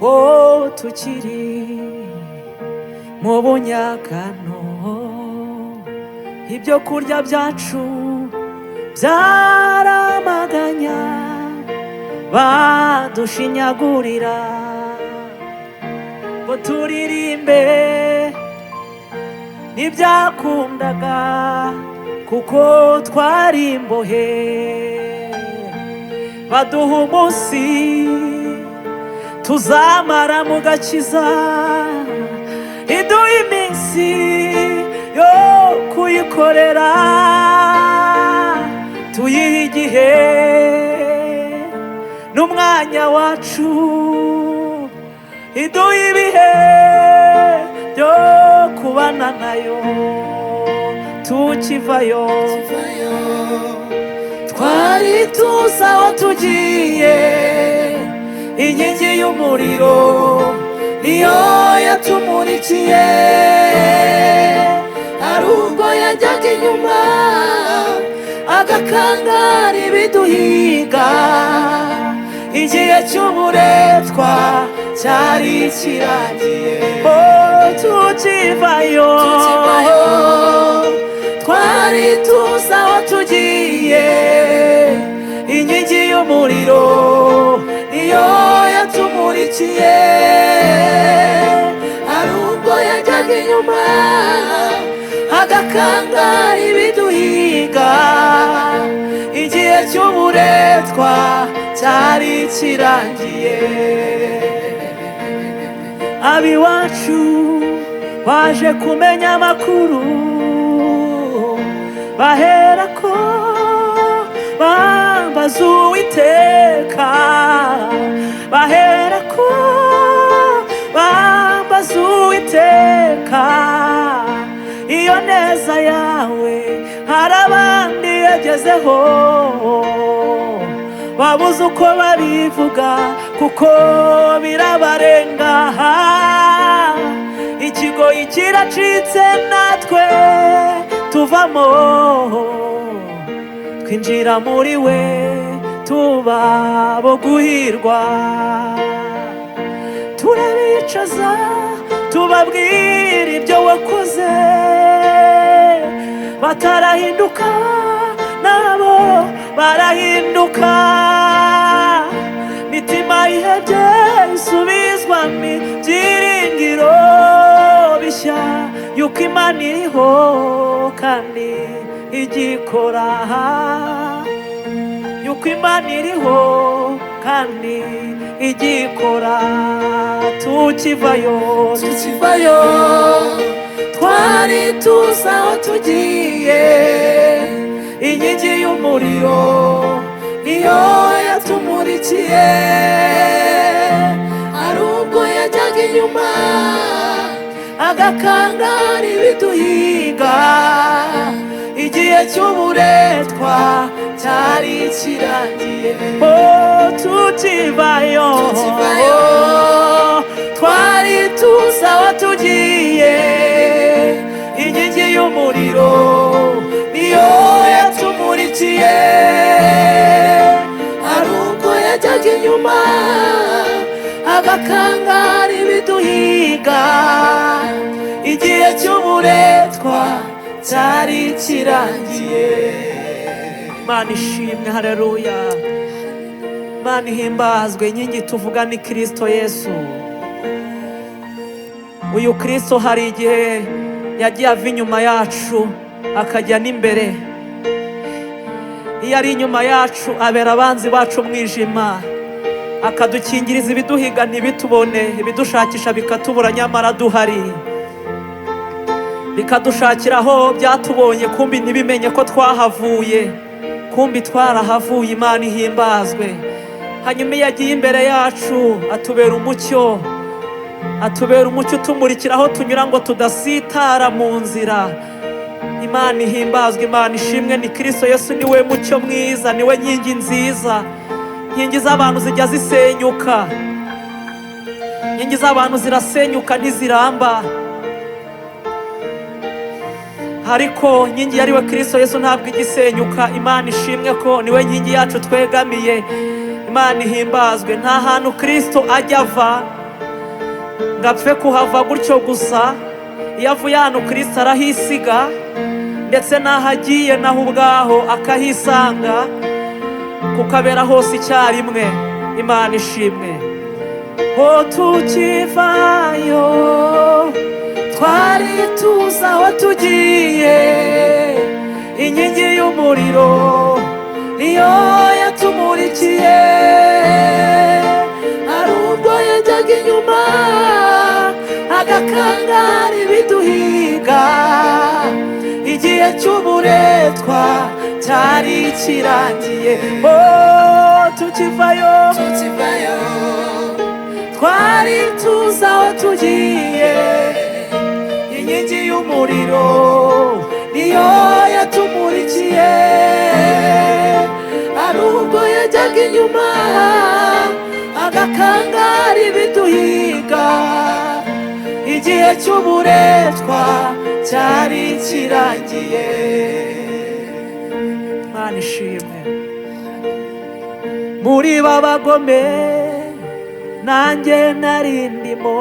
tukiri mu bunyagano, ibyo kurya byacu byaramaganya, badushinyagurira ngo turirimbe ntibyakundaga kuko twari imbohe, baduha umunsi tuzamara mu gakiza, iduha iminsi yo kuyikorera, tuyiha igihe n'umwanya wacu, iduha ibihe byo kubana nayo, tukivayo twari tuzi aho tugiye, inkingi y'umuriro niyo yatumurikiye, hari ubwo yajyaga inyuma agakangara ibiduhiga, igihe cy'uburetwa cyari kirangiye, tukivayo twari tuzi aho tugiye, inkingi y'umuriro niyo yatumurikiye, hari ubwo yajyaga inyuma agakangara ibiduhiga, igihe cy'uburetwa cyari kirangiye. Abiwacu baje kumenya amakuru, baherako bambaza Uwiteka, baherako bambaza Uwiteka, iyo neza yawe hari abandi yagezeho, babuze uko babivuga kuko birabarenga, ikigoyi kiracitse natwe tuvamo, twinjira muri we tuba bo guhirwa, turabicaza tubabwira ibyo wakoze, batarahinduka nabo barahinduka, mitima ihebye isubizwa ibyiringiro bishya, yuko Imana iriho kandi igikora, yuko Imana iriho kandi igikora, tukivayo twari tuzi aho tugiye, inkingi y'umuriro niyo yatumurikiye, hari ubwo yajyaga inyuma agakangara ibiduhiga, igihe cy'uburetwa cyari kirangiye, tukivayo twari tuzi aho tugiye, inkingi y'umuriro niyo yatumurikiye, hari ubwo yajyaga inyuma agakangara ibiduhiga, igihe cy'uburetwa cyari kirangiye. Mana ishimwe, haleluya, Mana ihimbazwe. Inkingi tuvuga ni Kristo Yesu. Uyu Kristo hari igihe yagiye ava inyuma yacu akajya n'imbere, iyo ari inyuma yacu abera abanzi bacu umwijima, akadukingiriza ibiduhiga ntibitubone, ibidushakisha bikatubura nyamara duhari, bikadushakira aho byatubonye kumbi ntibimenye ko twahavuye, kumbi twarahavuye. Imana ihimbazwe. Hanyuma iyo yagiye imbere yacu atubera umucyo, atubera umucyo utumurikira aho tunyura ngo tudasitara mu nzira. Imana ihimbazwe, Imana ishimwe. Ni Kristo Yesu niwe mucyo mwiza, niwe nkingi nziza. Inkingi z'abantu zijya zisenyuka, inkingi z'abantu zirasenyuka ntiziramba, ariko inkingi yariwe Kristo Yesu ntabwo igisenyuka. Imana ishimwe ko niwe nkingi yacu twegamiye. Imana ihimbazwe. Nta hantu Kristo ajya ava ngapfe kuhava gutyo gusa. Iyo avuye hano Kristo arahisiga, ndetse n'aho agiye naho ubwaho akahisanga, kukabera hose icyarimwe. Imana ishimwe. Ho tukivayo twari tuzi aho tugiye, inkingi y'umuriro niyo yatumurikiye. Hari ubwo yajyaga inyuma agakangara ibiduhiga, igihe cy'uburetwa cyari kirangiye. Oh, tukivayo twari tuzi aho tugiye, inkingi y'umuriro niyo yatumurikiye. Hari ubwo yajyaga inyuma agakangara ibiduhiga, igihe cy'uburetwa cyari kirangiye. Imana ishimwe. Muri babagome nanjye nari ndimo,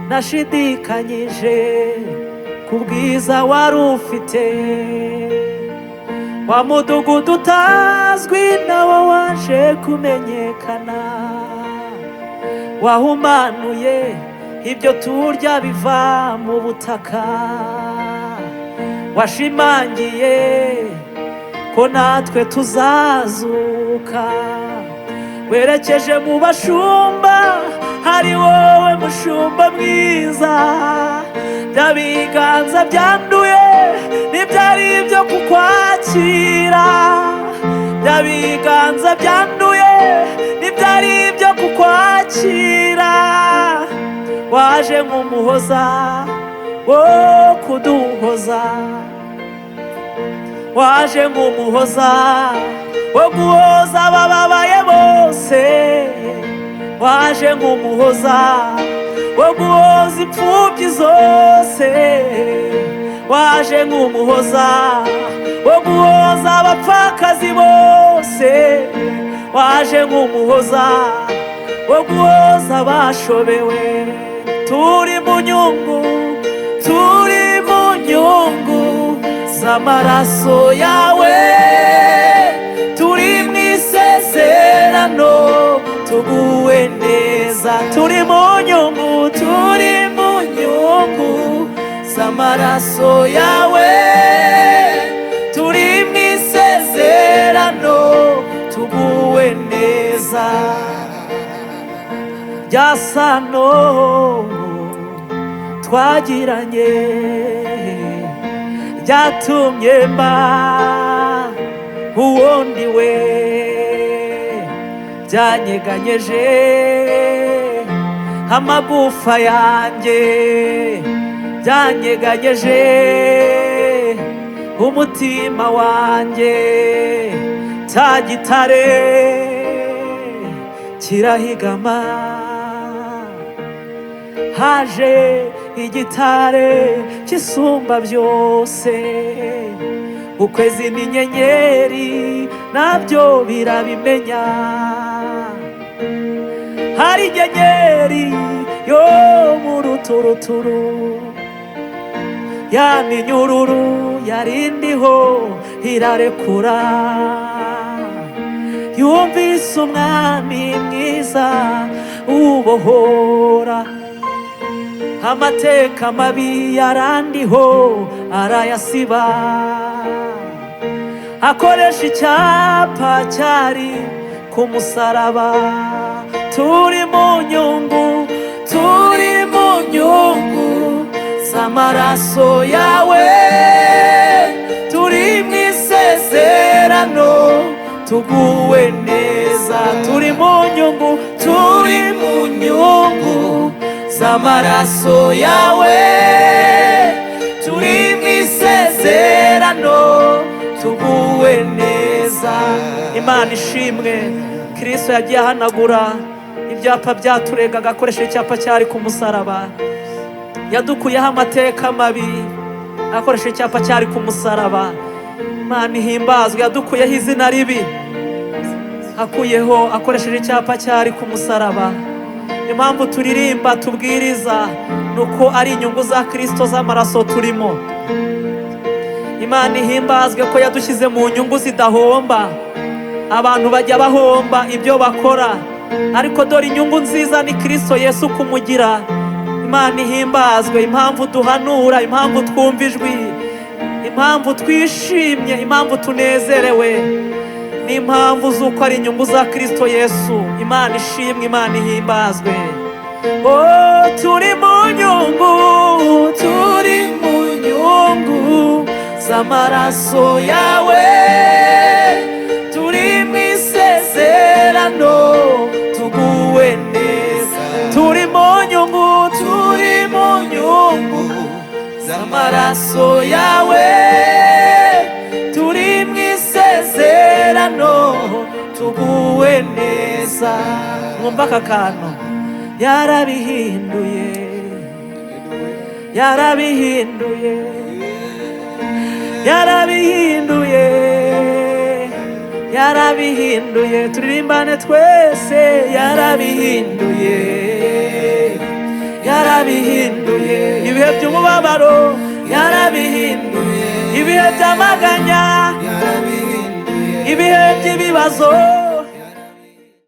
nashidikanyije ku bwiza wari ufite. Wa mudugudu utazwi nawo waje kumenyekana, wahumanuye ibyo turya biva mu butaka. Washimangiye ko natwe tuzazuka, werekeje mu bashumba, hari wowe mushumba mwiza. Bya biganza byanduye ntibyari ibyo kukwakira, bya biganza byanduye ntibyari ibyo kukwakira. Waje nk'umuhoza wo kuduhoza, waje nk'umuhoza wo guhoza abababaye bose, waje nk'umuhoza wo guhoza imfubyi zose, waje nk'umuhoza wo guhoza abapfakazi bose, waje nk'umuhoza wo guhoza abashobewe. Turi mu nyungu, turi mu nyungu z'amaraso yawe, turi mu isezerano tuguwe neza. Turi mu nyungu, turi mu nyungu z'amaraso yawe, turi mu isezerano tuguwe neza. Rya sano twagiranye ryatumye mba uwundi we, byanyeganyeje amagufa yanjye, byanyeganyeje umutima wanjye. Cya gitare kirahigama, haje igitare kisumba byose. Ukwezi n'inyenyeri nabyo birabimenya. Hari inyenyeri yo mu ruturuturu, ya minyururu yarindiho irarekura. Yumvise umwami mwiza ubohora, amateka mabi yarandiho arayasiba. Akoresha icyapa cyari ku musaraba. Turi mu nyungu, turi mu nyungu z'amaraso yawe, turi mu isezerano tuguwe neza. Turi mu nyungu, turi mu nyungu z'amaraso yawe, turi mu isezerano tuguwe neza. Imana ishimwe. Kristo yagiye ahanagura ibyapa byaturegaga akoresha icyapa cyari ku musaraba. Yadukuyeho amateka mabi akoresha icyapa cyari ku musaraba. Imana ihimbazwe. Yadukuyeho izina ribi akuyeho akoresheje icyapa cyari ku musaraba. impamvu turirimba tubwiriza nuko ari inyungu za Kristo z'amaraso turimo. Imana ihimbazwe ko yadushyize mu nyungu zidahomba. Abantu bajya bahomba ibyo bakora, ariko dore inyungu nziza ni Kristo Yesu kumugira. Imana ihimbazwe. Impamvu duhanura, impamvu twumva ijwi, impamvu twishimye, impamvu tunezerewe, ni impamvu z'uko ari inyungu za Kristo Yesu. Imana ishimwe, Imana ihimbazwe. Oh, turi mu nyungu, turi mu nyungu z'amaraso yawe, turi mu isezerano tuguwe neza. Turi mu nyungu, turi mu nyungu z'amaraso yawe, turi mu isezerano tuguwe neza. Mwumva aka kantu? Yarabihinduye, yarabihinduye, yarabihinduye, yarabihinduye. Turirimbane twese. Yarabihinduye, yarabihinduye. Ibihe by'umubabaro yarabihinduye, ibihe by'amaganya, ibihe by'ibibazo